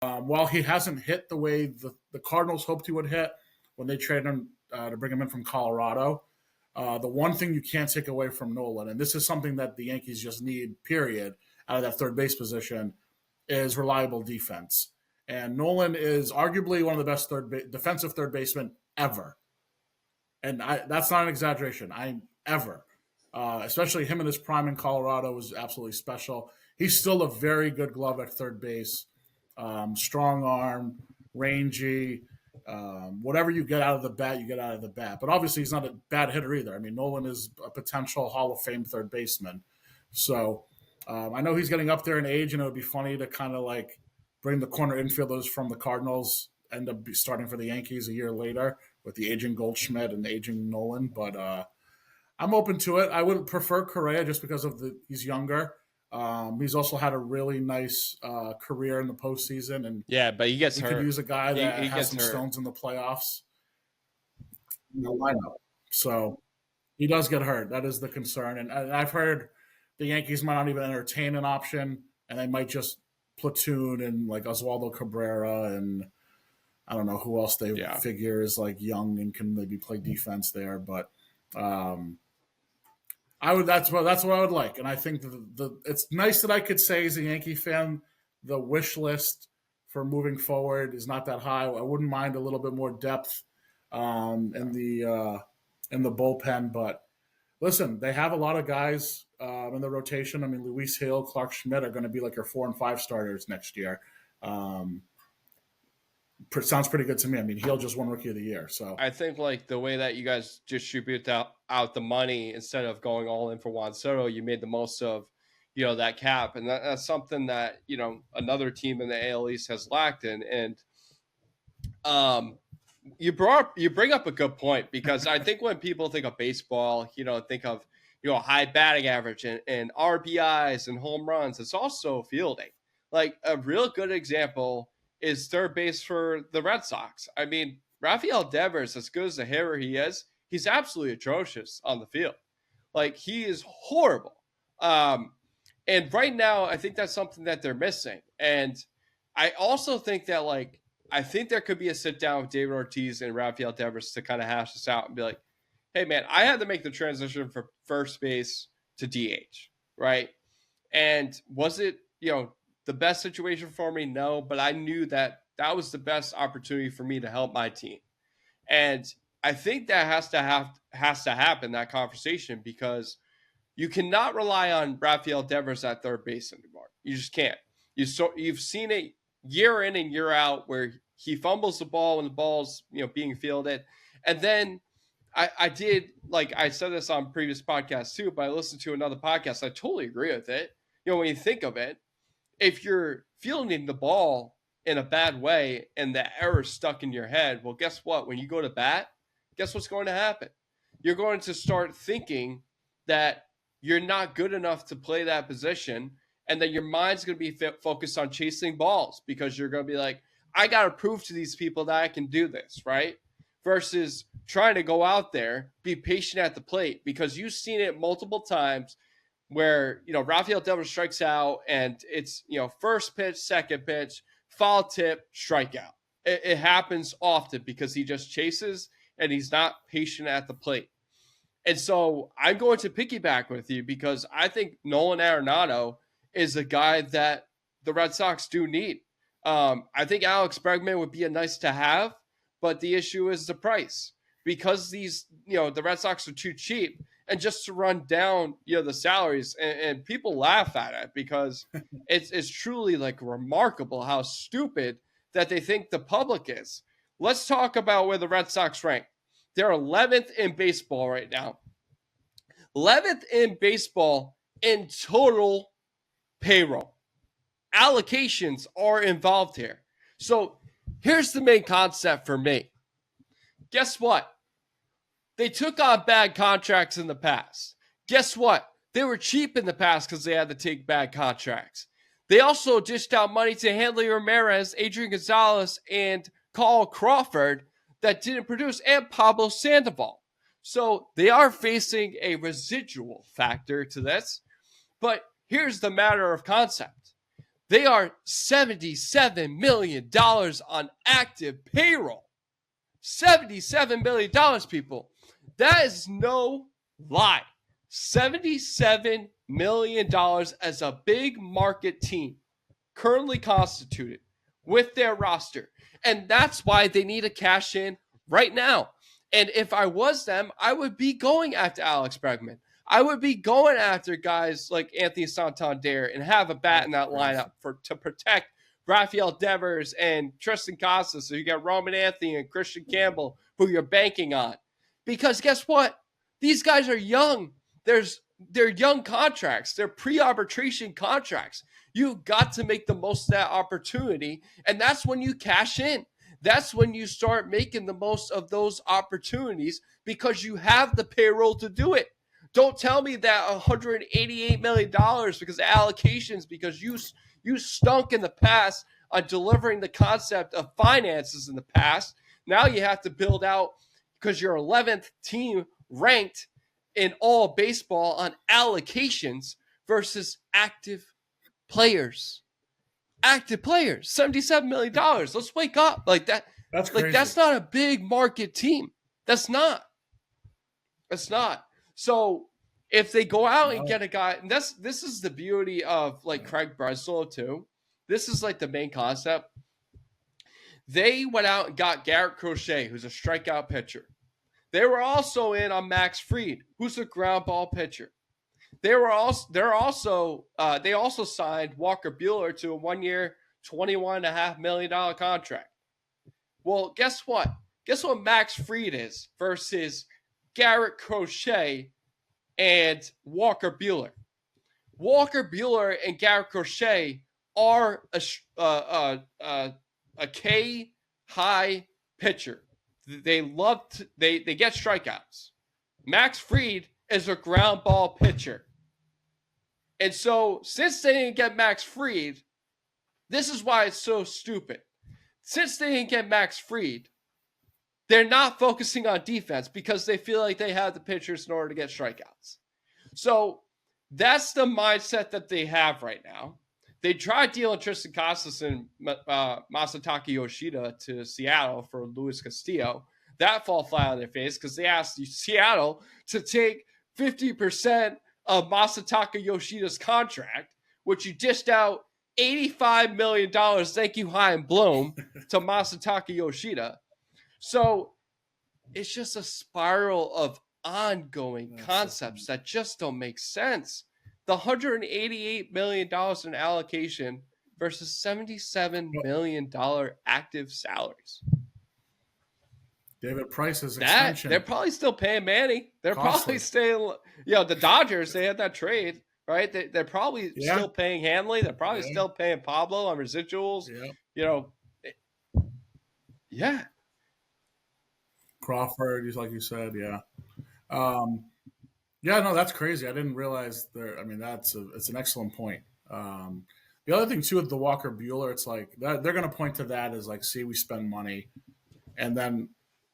While he hasn't hit the way the Cardinals hoped he would hit when they traded him to bring him in from Colorado, the one thing you can't take away from Nolan, and this is something that the Yankees just need, period, out of that third base position, is reliable defense. And Nolan is arguably one of the best defensive third basemen ever. And that's not an exaggeration. Ever. Especially him in his prime in Colorado was absolutely special. He's still a very good glove at third base. Strong arm, rangy. Whatever you get out of the bat, you get out of the bat. But obviously, he's not a bad hitter either. I mean, Nolan is a potential Hall of Fame third baseman. So I know he's getting up there in age, and it would be funny to kind of like bring the corner infielders from the Cardinals, end up starting for the Yankees a year later with the aging Goldschmidt and the aging Nolan. But I'm open to it. I would prefer Correa just because of he's younger. He's also had a really nice career in the postseason, and yeah, but he gets hurt. Could use a guy that he has some hurt. stones in the playoffs in the lineup. So he does get hurt. That is the concern. And I've heard the Yankees might not even entertain an option, and they might just platoon and like Oswaldo Cabrera and I don't know who else they figure is like young and can maybe play defense there, but. That's what I would like, and I think it's nice that I could say as a Yankee fan, the wish list for moving forward is not that high. I wouldn't mind a little bit more depth in the bullpen, but listen, they have a lot of guys in the rotation. I mean, Luis Hill, Clark Schmidt are going to be like your 4 and 5 starters next year. Sounds pretty good to me. I mean, Hill just won Rookie of the Year. So I think like the way that you guys distribute out the money instead of going all in for Juan Soto, you made the most of, that cap. And that's something that, another team in the AL East has lacked. And you bring up a good point, because I think when people think of baseball, think of, high batting average and RBIs and home runs, it's also fielding. Like a real good example is third base for the Red Sox. I mean, Rafael Devers, as good as a hitter he is, he's absolutely atrocious on the field. Like, he is horrible. And right now, I think that's something that they're missing. And I also think that, I think there could be a sit down with David Ortiz and Rafael Devers to kind of hash this out and be like, hey, man, I had to make the transition from first base to DH, right? And was it, the best situation for me? No, but I knew that was the best opportunity for me to help my team. And I think that has to happen, that conversation, because you cannot rely on Rafael Devers at third base anymore. You just can't. You've seen it year in and year out where he fumbles the ball when the ball's, being fielded. And then I did, I said this on previous podcasts too, but I listened to another podcast. I totally agree with it. When you think of it, if you're fielding the ball in a bad way and the error's stuck in your head, well, guess what? When you go to bat, guess what's going to happen? You're going to start thinking that you're not good enough to play that position, and that your mind's going to be focused on chasing balls, because you're going to be like, I got to prove to these people that I can do this, right? Versus trying to go out there, be patient at the plate, because you've seen it multiple times where, Rafael Devers strikes out and it's, first pitch, second pitch, foul tip, strikeout. It happens often because he just chases and he's not patient at the plate. And so I'm going to piggyback with you, because I think Nolan Arenado is a guy that the Red Sox do need. I think Alex Bregman would be a nice to have, but the issue is the price, because these, the Red Sox are too cheap. And just to run down, the salaries, and people laugh at it, because it's truly remarkable how stupid that they think the public is. Let's talk about where the Red Sox rank. They're 11th in baseball right now. 11th in baseball in total payroll. Allocations are involved here. So here's the main concept for me. Guess what? They took on bad contracts in the past. Guess what? They were cheap in the past because they had to take bad contracts. They also dished out money to Hanley Ramirez, Adrian Gonzalez, and Carl Crawford that didn't produce, and Pablo Sandoval. So they are facing a residual factor to this. But here's the matter of concept. They are $77 million on active payroll. $77 million, people. That is no lie. $77 million as a big market team currently constituted with their roster. And that's why they need to cash in right now. And if I was them, I would be going after Alex Bregman. I would be going after guys like Anthony Santander and have a bat in that lineup to protect Rafael Devers and Tristan Casas. So you got Roman Anthony and Christian Campbell, who you're banking on. Because guess what? These guys are young. They're young contracts. They're pre-arbitration contracts. You've got to make the most of that opportunity. And that's when you cash in. That's when you start making the most of those opportunities because you have the payroll to do it. Don't tell me that $188 million because of allocations, because you stunk in the past on delivering the concept of finances in the past. Now you have to build out because you're 11th team ranked in all baseball on allocations versus active players. Active players, $77 million. Let's wake up. Like that. That's crazy. Like that's not a big market team. That's not. So if they go out and get a guy, and this is the beauty of like Craig Breslow too. This is like the main concept. They went out and got Garrett Crochet, who's a strikeout pitcher. They were also in on Max Fried, who's a ground ball pitcher. They also signed Walker Buehler to a 1-year, $21.5 million contract. Well, guess what? Guess what Max Fried is versus Garrett Crochet and Walker Buehler. Walker Buehler and Garrett Crochet are a K high pitcher. They get strikeouts. Max Fried is a ground ball pitcher. And so since they didn't get Max Fried, this is why it's so stupid. Since they didn't get Max Fried, they're not focusing on defense because they feel like they have the pitchers in order to get strikeouts. So that's the mindset that they have right now. They tried dealing Tristan Casas and Masataka Yoshida to Seattle for Luis Castillo. That fall flat on their face because they asked Seattle to take 50% of Masataka Yoshida's contract, which you dished out $85 million, thank you, Chaim Bloom, to Masataka Yoshida. So it's just a spiral of ongoing concepts that just don't make sense. The $188 million in allocation versus $77 million active salaries. David Price's extension. They're probably still paying Manny. They're probably staying. The Dodgers, they had that trade, right? They're probably still paying Hanley. They're probably still paying Pablo on residuals. Yeah. Crawford, like you said, no, that's crazy. I didn't realize there. I mean, it's an excellent point. The other thing too with the Walker Buehler, it's like they're going to point to that as like, see, we spend money, and then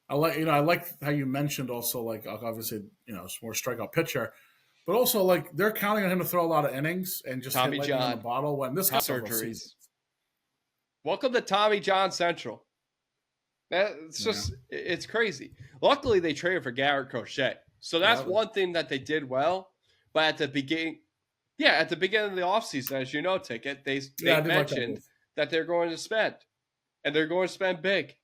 I like how you mentioned also like obviously it's more strikeout pitcher, but also like they're counting on him to throw a lot of innings and just Tommy hit John in the bottle when this happens. Surgeries. Welcome to Tommy John Central. It's crazy. Luckily, they traded for Garrett Crochet. So that's one thing that they did well. But at the beginning of the offseason, as you know, Ticket, they mentioned that they're going to spend. And they're going to spend big.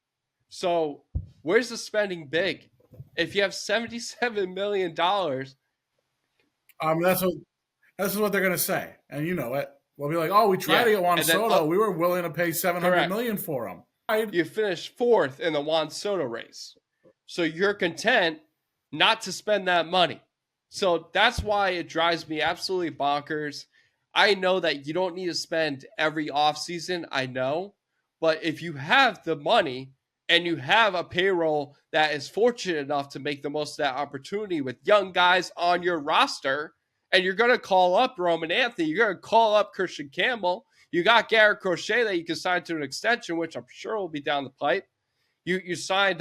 So where's the spending big? If you have $77 million. This is what they're going to say. And you know it. We'll be like, we tried to get Juan Soto. We were willing to pay $700 million for him. You finished 4th in the Juan Soto race. So you're content not to spend that money. So that's why it drives me absolutely bonkers. I know that you don't need to spend every offseason. I know. But if you have the money and you have a payroll that is fortunate enough to make the most of that opportunity with young guys on your roster, and you're going to call up Roman Anthony, you're going to call up Christian Campbell, you got Garrett Crochet that you can sign to an extension, which I'm sure will be down the pipe. You signed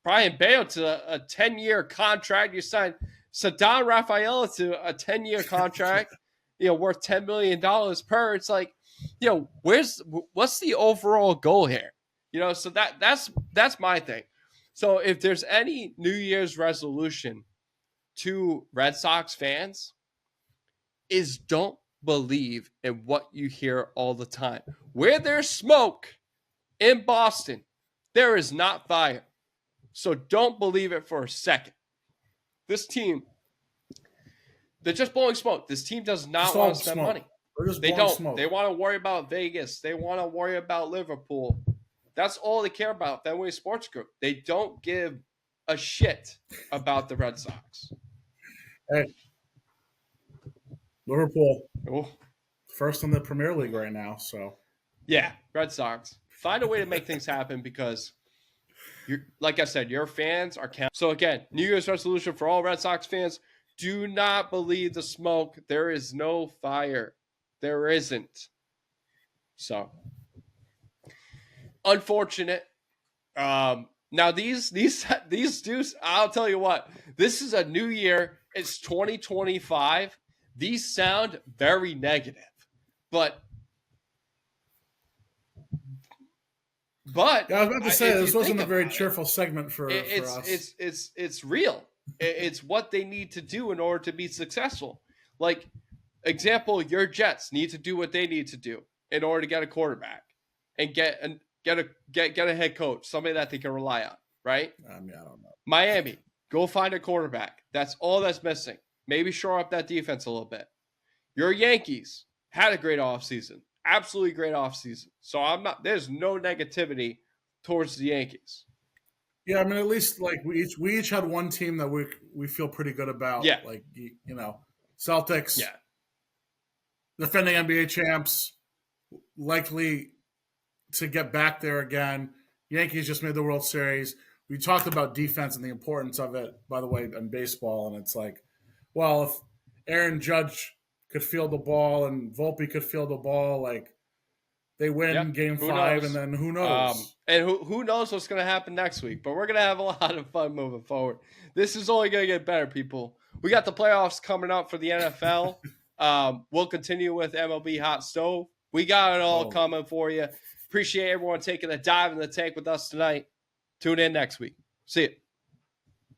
Brian Bayo to a 10-year contract. You signed Ceddanne Rafaela to a 10-year contract, worth $10 million per. It's like what's the overall goal here? So that's my thing. So if there's any New Year's resolution to Red Sox fans, is don't believe in what you hear all the time. Where there's smoke in Boston, there is not fire. So don't believe it for a second. This team, they're just blowing smoke. This team does not want to spend money. They don't. Smoke. They want to worry about Vegas. They want to worry about Liverpool. That's all they care about, Fenway Sports Group. They don't give a shit about the Red Sox. Hey, Liverpool, first in the Premier League right now. So, yeah, Red Sox. Find a way to make things happen because, like I said, your fans are counting. So again, New Year's resolution for all Red Sox fans: do not believe the smoke. There is no fire. There isn't. So, unfortunate. Now these dudes, I'll tell you what. This is a new year. It's 2025. These sound very negative, but yeah, I was about to say this wasn't a very cheerful segment for us. It's real. It's what they need to do in order to be successful. Like, example, your Jets need to do what they need to do in order to get a quarterback and get a head coach, somebody that they can rely on, right? I don't know. Miami, go find a quarterback. That's all that's missing. Maybe shore up that defense a little bit. Your Yankees had a great offseason. Absolutely great offseason. So there's no negativity towards the Yankees. Yeah, I mean, at least like we each had one team that we feel pretty good about. Yeah. Like, Celtics. Yeah. Defending NBA champs, likely to get back there again. Yankees just made the World Series. We talked about defense and the importance of it, by the way, in baseball, and it's like, well, if Aaron Judge could field the ball and Volpe could field the ball, like they win Game 5, and then who knows? And who knows what's going to happen next week? But we're going to have a lot of fun moving forward. This is only going to get better, people. We got the playoffs coming up for the NFL. We'll continue with MLB Hot Stove. We got it all coming for you. Appreciate everyone taking a dive in the tank with us tonight. Tune in next week. See you.